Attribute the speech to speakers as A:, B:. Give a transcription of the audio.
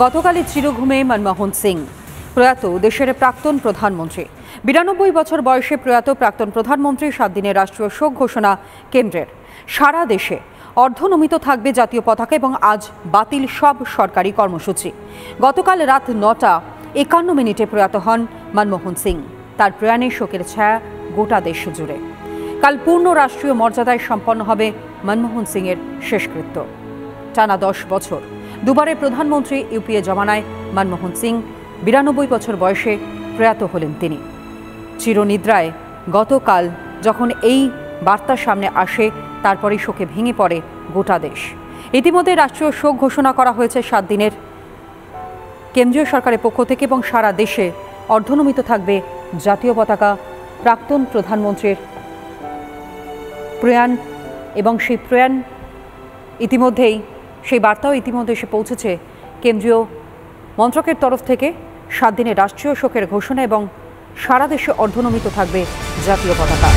A: গতকালই চিরঘুমে মনমোহন সিং প্রয়াত দেশের প্রাক্তন প্রধানমন্ত্রী। 92 বছর বয়সে প্রয়াত প্রাক্তন প্রধানমন্ত্রী 7 দিনের রাষ্ট্রীয় শোক ঘোষণা কেন্দ্রের। সারা দেশে অর্ধনমিত থাকবে জাতীয় পতাকা এবং আজ বাতিল সব সরকারি কর্মসূচি। গতকাল রাত 9:51 প্রয়াত হন মনমোহন সিং। তার প্রয়াণে শোকের ছায়া গোটা দেশ জুড়ে। কাল পূর্ণ রাষ্ট্রীয় মর্যাদায় সম্পন্ন হবে মনমোহন সিংয়ের শেষকৃত্য। টানা 10 বছর দুবারের প্রধানমন্ত্রী ইউপিএ জমানায় মনমোহন সিং 92 বছর বয়সে প্রয়াত হলেন তিনি। চিরনিদ্রায় গতকাল যখন এই বার্তা সামনে আসে, তারপরেই শোকে ভেঙে পড়ে গোটা দেশ। ইতিমধ্যে রাষ্ট্রীয় শোক ঘোষণা করা হয়েছে 7 দিনের কেন্দ্রীয় সরকারের পক্ষ থেকে এবং সারা দেশে অর্ধনমিত থাকবে জাতীয় পতাকা। প্রাক্তন প্রধানমন্ত্রীর প্রয়াণ এবং সেই প্রয়াণ ইতিমধ্যেই সেই বার্তাও ইতিমধ্যে এসে পৌঁছেছে কেন্দ্রীয় মন্ত্রকের তরফ থেকে। 7 দিনের রাষ্ট্রীয় শোকের ঘোষণা এবং সারা দেশে অর্ধনমিত থাকবে জাতীয় পতাকা।